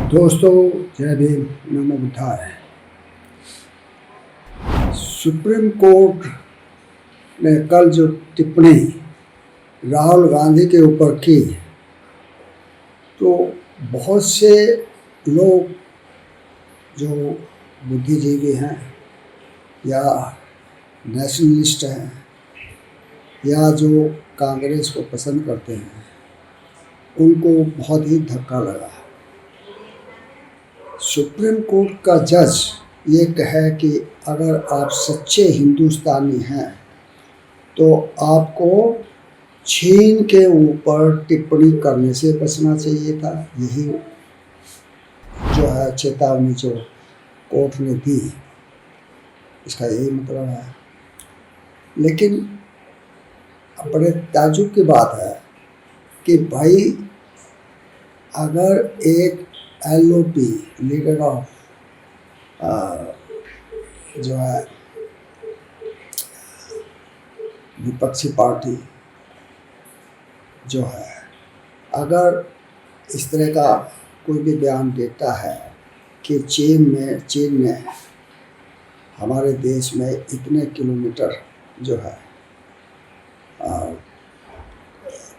दोस्तों, जय भीम, नमो बुद्धाय। Supreme court ने कल जो टिप्पणी राहुल गांधी के ऊपर की, तो बहुत से लोग जो बुद्धिजीवी हैं या नेशनलिस्ट हैं या जो कांग्रेस को पसंद करते हैं, उनको बहुत ही धक्का लगा। सुप्रीम कोर्ट का जज ये कहे कि अगर आप सच्चे हिंदुस्तानी हैं तो आपको चीन के ऊपर टिप्पणी करने से बचना चाहिए था। यही जो है चेतावनी जो कोर्ट ने दी, इसका यही मतलब है। लेकिन बड़े ताज्जुब की बात है कि भाई, अगर एक LOP लीडर ऑफ जो है विपक्षी पार्टी जो है, अगर इस तरह का कोई भी बयान देता है कि चीन ने हमारे देश में इतने किलोमीटर जो है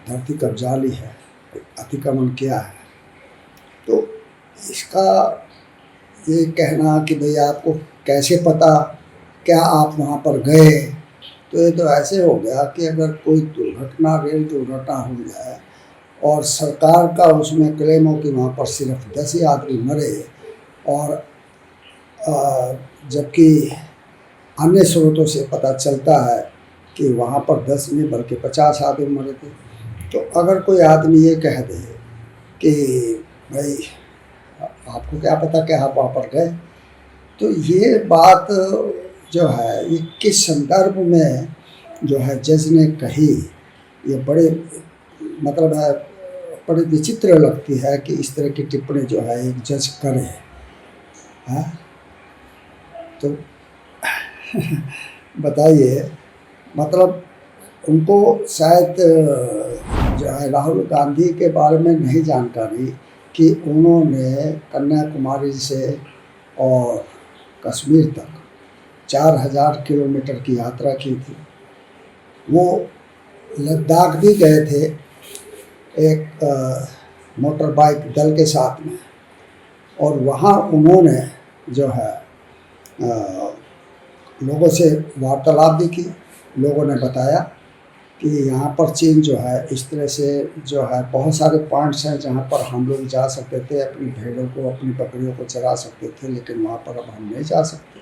धरती कब्जा ली है, अतिक्रमण किया है, तो इसका ये कहना कि भाई आपको कैसे पता, क्या आप वहाँ पर गए, तो ये तो ऐसे हो गया कि अगर कोई दुर्घटना, रेल दुर्घटना हो जाए और सरकार का उसमें क्लेम हो कि वहाँ पर सिर्फ 10 ही आदमी मरे, और जबकि अन्य स्रोतों से पता चलता है कि वहाँ पर 10 नहीं बल्कि 50 आदमी मरे थे। तो अगर कोई आदमी ये कह दे कि भाई आपको क्या पता कि आप वहाँ पर गए, तो ये बात जो है ये किस संदर्भ में जो है जज ने कही, ये बड़े मतलब है बड़ी विचित्र लगती है कि इस तरह की टिप्पणी जो है एक जज करे। हाँ, तो बताइए, मतलब उनको शायद जो है राहुल गांधी के बारे में नहीं जानकारी कि उन्होंने कन्याकुमारी से और कश्मीर तक 4000 किलोमीटर की यात्रा की थी। वो लद्दाख भी गए थे एक मोटर बाइक दल के साथ में, और वहाँ उन्होंने जो है लोगों से वार्तालाप भी की। लोगों ने बताया कि यहाँ पर चीन जो है इस तरह से जो है बहुत सारे पॉइंट्स हैं जहाँ पर हम लोग जा सकते थे, अपनी भेड़ों को, अपनी बकरियों को चरा सकते थे, लेकिन वहाँ पर अब हम नहीं जा सकते।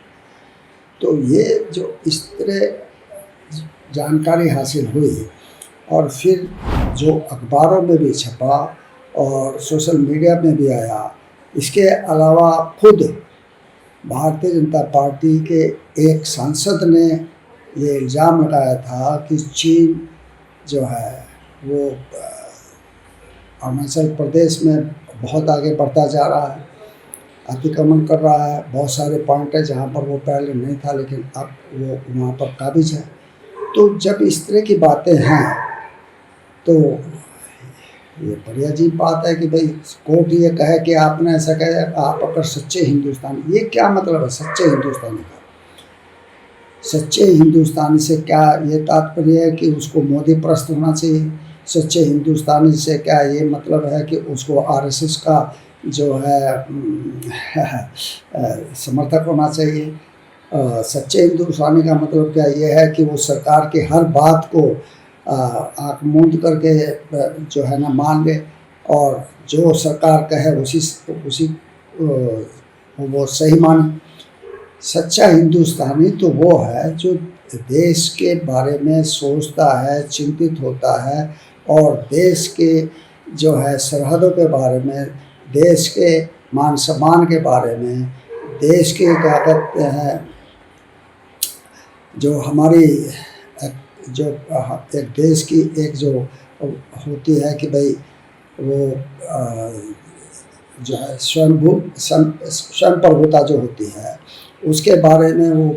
तो ये जो इस तरह जानकारी हासिल हुई और फिर जो अखबारों में भी छपा और सोशल मीडिया में भी आया, इसके अलावा खुद भारतीय जनता पार्टी के एक सांसद ने ये इल्ज़ाम लगाया था कि चीन जो है वो अरुणाचल प्रदेश में बहुत आगे बढ़ता जा रहा है, अतिक्रमण कर रहा है। बहुत सारे पॉइंट है जहाँ पर वो पहले नहीं था, लेकिन अब वो वहाँ पर काबिज है। तो जब इस तरह की बातें हैं तो ये बड़ी अजीब बात है कि भाई कोर्ट ये कहे कि आपने ऐसा कहे, आप अगर सच्चे हिंदुस्तानी, ये क्या मतलब है सच्चे हिंदुस्तानी का? सच्चे हिंदुस्तानी से क्या ये तात्पर्य है कि उसको मोदी प्रस्त होना चाहिए? सच्चे हिंदुस्तानी से क्या ये मतलब है कि उसको RSS का जो है समर्थक होना चाहिए? सच्चे हिंदुस्तानी का मतलब क्या ये है कि वो सरकार की हर बात को आँख मूंद करके जो है ना मान ले, और जो सरकार कहे उसी वो सही माने? सच्चा हिंदुस्तानी तो वो है जो देश के बारे में सोचता है, चिंतित होता है, और देश के जो है सरहदों के बारे में, देश के मान सम्मान के बारे में, देश के क्या कहते हैं जो हमारी जो एक देश की एक जो होती है कि भाई वो जो है स्वयं प्रभुता जो होती है, उसके बारे में वो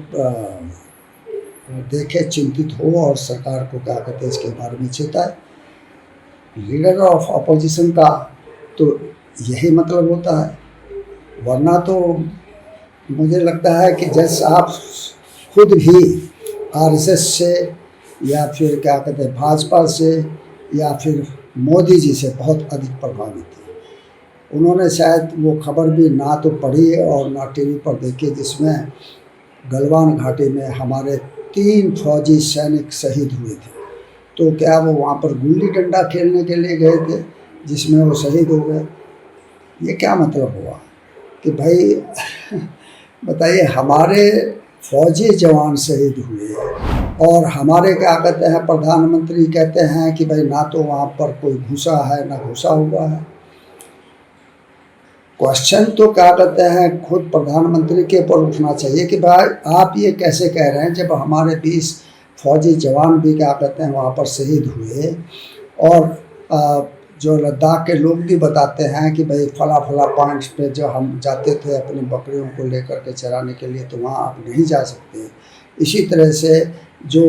देखे, चिंतित हो और सरकार को क्या कहते हैं इसके बारे में चेताए। लीडर ऑफ अपोजिशन का तो यही मतलब होता है वरना तो मुझे लगता है कि जज साहब खुद भी आरएसएस से या फिर क्या कहते हैं भाजपा से या फिर मोदी जी से बहुत अधिक प्रभावित थे। उन्होंने शायद वो खबर भी ना तो पढ़ी और ना टीवी पर देखी जिसमें गलवान घाटी में हमारे 3 फौजी सैनिक शहीद हुए थे। तो क्या वो वहाँ पर गुल्ली डंडा खेलने के लिए गए थे जिसमें वो शहीद हो गए? ये क्या मतलब हुआ कि भाई बताइए, हमारे फौजी जवान शहीद हुए और हमारे क्या कहते हैं प्रधानमंत्री कहते हैं कि भाई ना तो वहाँ पर कोई घुसा है ना घुसा हुआ है। क्वेश्चन तो क्या कहते हैं खुद प्रधानमंत्री के ऊपर उठना चाहिए कि भाई आप ये कैसे कह रहे हैं जब हमारे 20 फौजी जवान भी क्या कहते हैं वहाँ पर शहीद हुए। और जो लद्दाख के लोग भी बताते हैं कि भाई फला फला पॉइंट्स पे जो हम जाते थे अपनी बकरियों को लेकर के चराने के लिए तो वहाँ आप नहीं जा सकते। इसी तरह से जो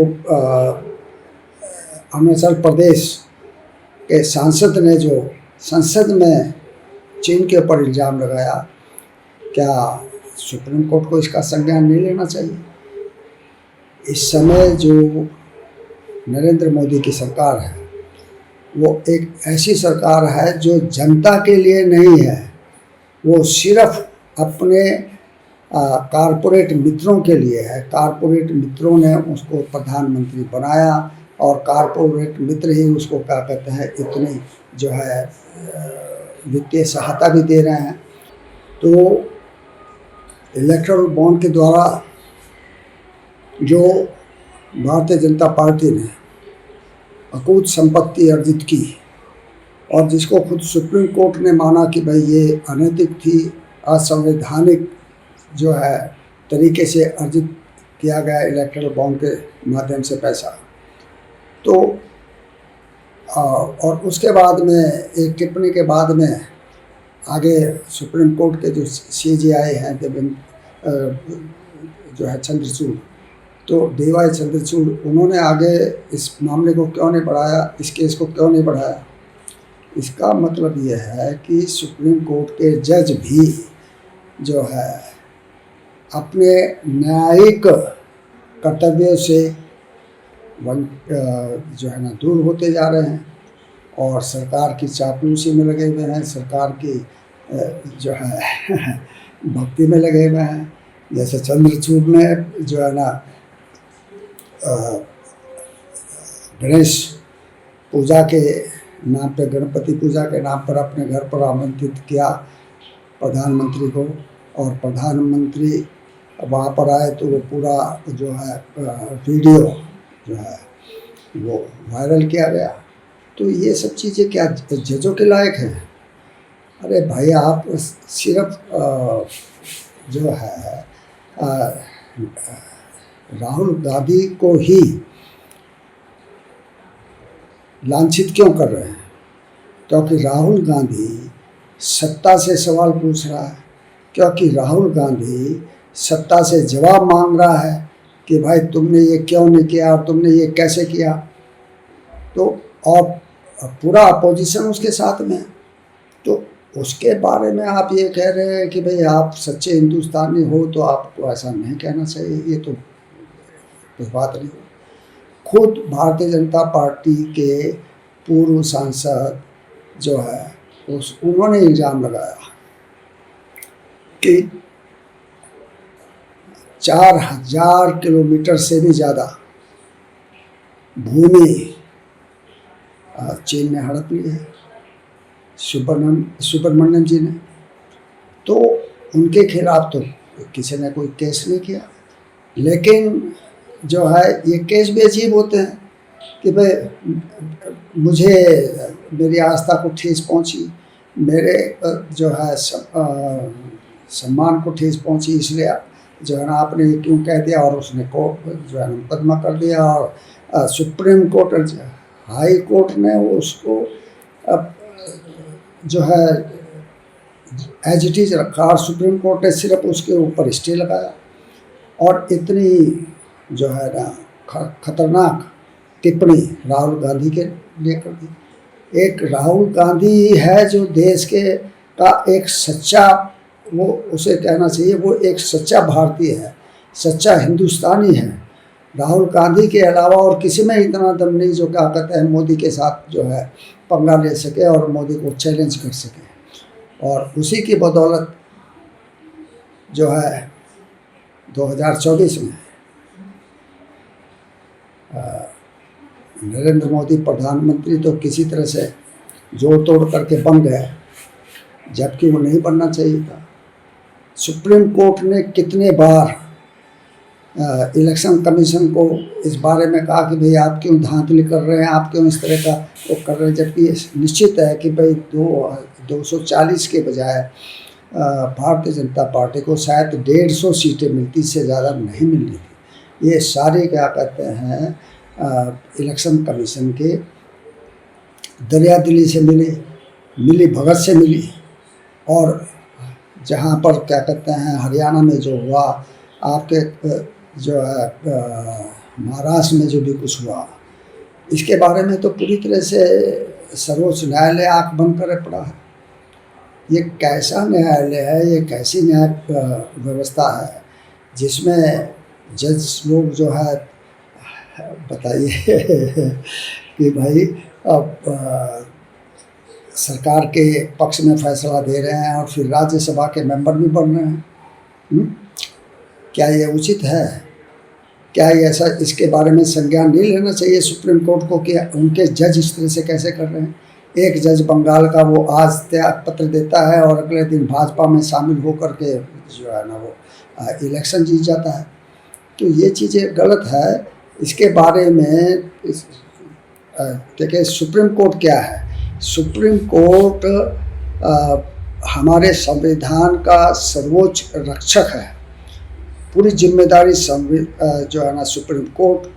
अरुणाचल प्रदेश के सांसद ने जो संसद में चीन के ऊपर इल्ज़ाम लगाया, क्या सुप्रीम कोर्ट को इसका संज्ञान नहीं लेना चाहिए? इस समय जो नरेंद्र मोदी की सरकार है वो एक ऐसी सरकार है जो जनता के लिए नहीं है, वो सिर्फ अपने कारपोरेट मित्रों के लिए है। कारपोरेट मित्रों ने उसको प्रधानमंत्री बनाया और कारपोरेट मित्र ही उसको क्या कहते हैं इतनी जो है वित्तीय सहायता भी दे रहे हैं। तो इलेक्टोरल बॉन्ड के द्वारा जो भारतीय जनता पार्टी ने अकूत संपत्ति अर्जित की और जिसको खुद सुप्रीम कोर्ट ने माना कि भाई ये अनैतिक थी, असंवैधानिक जो है तरीके से अर्जित किया गया इलेक्टोरल बॉन्ड के माध्यम से पैसा। तो और उसके बाद में एक टिप्पणी के बाद में आगे सुप्रीम कोर्ट के जो CJI हैं जो है चंद्रचूड़, तो DY चंद्रचूड़, उन्होंने आगे इस मामले को क्यों नहीं बढ़ाया, इस केस को क्यों नहीं बढ़ाया? इसका मतलब ये है कि सुप्रीम कोर्ट के जज भी जो है अपने न्यायिक कर्तव्यों से जो है ना दूर होते जा रहे हैं और सरकार की चापलूसी में लगे हुए हैं, सरकार की जो है भक्ति में लगे हुए हैं। जैसे चंद्रचूड़ ने जो है ना गणेश पूजा के नाम पे, गणपति पूजा के नाम पर अपने घर पर आमंत्रित किया प्रधानमंत्री को और प्रधानमंत्री वहाँ पर आए तो वो पूरा जो है वीडियो जो है वो वायरल किया गया। तो ये सब चीज़ें क्या जजों के लायक हैं? अरे भाई, आप सिर्फ जो है राहुल गांधी को ही लांछित क्यों कर रहे हैं? क्योंकि राहुल गांधी सत्ता से सवाल पूछ रहा है, क्योंकि राहुल गांधी सत्ता से जवाब मांग रहा है कि भाई तुमने ये क्यों नहीं किया और तुमने ये कैसे किया। तो और पूरा अपोजिशन उसके साथ में, तो उसके बारे में आप ये कह रहे हैं कि भाई आप सच्चे हिंदुस्तानी हो तो आपको ऐसा नहीं कहना चाहिए। ये तो कोई बात नहीं। खुद भारतीय जनता पार्टी के पूर्व सांसद जो है उन्होंने इल्ज़ाम लगाया कि 4000 किलोमीटर से भी ज़्यादा भूमि चीन ने हड़प ली है, सुब्रमण्यम जी ने। तो उनके खिलाफ तो किसी ने कोई केस नहीं किया, लेकिन जो है ये केस भी अजीब होते हैं कि भाई मुझे मेरी आस्था को ठेस पहुंची, मेरे जो है सम्मान को ठेस पहुंची, इसलिए जो है ना आपने क्यों कह दिया, और उसने कोर्ट जो है मुकदमा कर दिया और सुप्रीम कोर्ट हाई कोर्ट ने उसको जो है एज इट इज़ रखा और सुप्रीम कोर्ट ने सिर्फ उसके ऊपर स्टे लगाया। और इतनी जो है ना खतरनाक टिप्पणी राहुल गांधी के लिए कर दी। एक राहुल गांधी है जो देश के का एक सच्चा वो उसे कहना चाहिए वो एक सच्चा भारतीय है, सच्चा हिंदुस्तानी है। राहुल गांधी के अलावा और किसी में इतना दम नहीं जो क्या कहते हैं मोदी के साथ जो है पंगा ले सके और मोदी को चैलेंज कर सके। और उसी की बदौलत जो है 2024 में नरेंद्र मोदी प्रधानमंत्री तो किसी तरह से जोड़ तोड़ करके बन गया, जबकि वो नहीं बनना चाहिए था। सुप्रीम कोर्ट ने कितने बार इलेक्शन कमीशन को इस बारे में कहा कि भाई आप क्यों धांधली कर रहे हैं, आप क्यों इस तरह का वो कर रहे हैं, जबकि निश्चित है कि भाई 240 के बजाय भारतीय जनता पार्टी को शायद 150 सीटें मिलती, इससे ज़्यादा नहीं मिल रही थी। ये सारे क्या कहते हैं इलेक्शन कमीशन के दरियादिली से मिली भगत से मिली। और जहाँ पर क्या कहते हैं हरियाणा में जो हुआ, आपके जो है महाराष्ट्र में जो भी कुछ हुआ, इसके बारे में तो पूरी तरह से सर्वोच्च न्यायालय आँख बंद करे पड़ा है। ये कैसा न्यायालय है, ये कैसी न्याय व्यवस्था है जिसमें जज लोग जो है बताइए कि भाई अब सरकार के पक्ष में फैसला दे रहे हैं और फिर राज्यसभा के मेंबर भी बन रहे हैं। क्या ये उचित है? क्या ये ऐसा इसके बारे में संज्ञान नहीं लेना चाहिए सुप्रीम कोर्ट को कि उनके जज इस तरह से कैसे कर रहे हैं? एक जज बंगाल का वो आज त्याग पत्र देता है और अगले दिन भाजपा में शामिल होकर के जो है ना वो इलेक्शन जीत जाता है। तो ये चीज़ें गलत है। इसके बारे में देखिए सुप्रीम कोर्ट क्या है। सुप्रीम कोर्ट हमारे संविधान का सर्वोच्च रक्षक है। पूरी जिम्मेदारी जो है ना सुप्रीम कोर्ट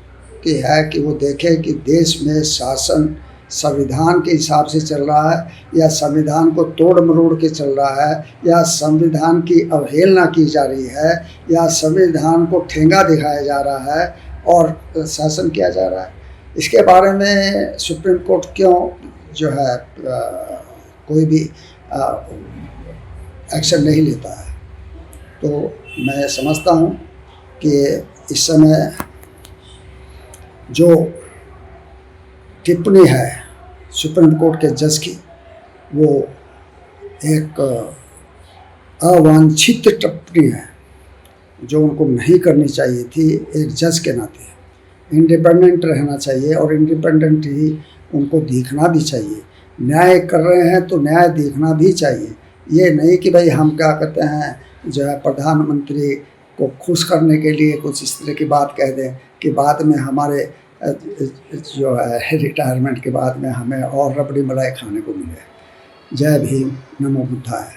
की है कि वो देखे कि देश में शासन संविधान के हिसाब से चल रहा है या संविधान को तोड़ मरोड़ के चल रहा है या संविधान की अवहेलना की जा रही है या संविधान को ठेंगा दिखाया जा रहा है और शासन किया जा रहा है। इसके बारे में सुप्रीम कोर्ट क्यों जो है कोई भी एक्शन नहीं लेता है। तो मैं समझता हूँ कि इस समय जो टिप्पणी है सुप्रीम कोर्ट के जज की, वो एक अवांछित टिप्पणी है जो उनको नहीं करनी चाहिए थी। एक जज के नाते इंडिपेंडेंट रहना चाहिए और इंडिपेंडेंट ही उनको दिखना भी चाहिए। न्याय कर रहे हैं तो न्याय दिखना भी चाहिए। ये नहीं कि भाई हम क्या कहते हैं जो है प्रधानमंत्री को खुश करने के लिए कुछ इस तरह की बात कह दें कि बाद में हमारे जो है रिटायरमेंट के बाद में हमें और रबड़ी मलाई खाने को मिले। जय भीम, नमो बुद्धाय।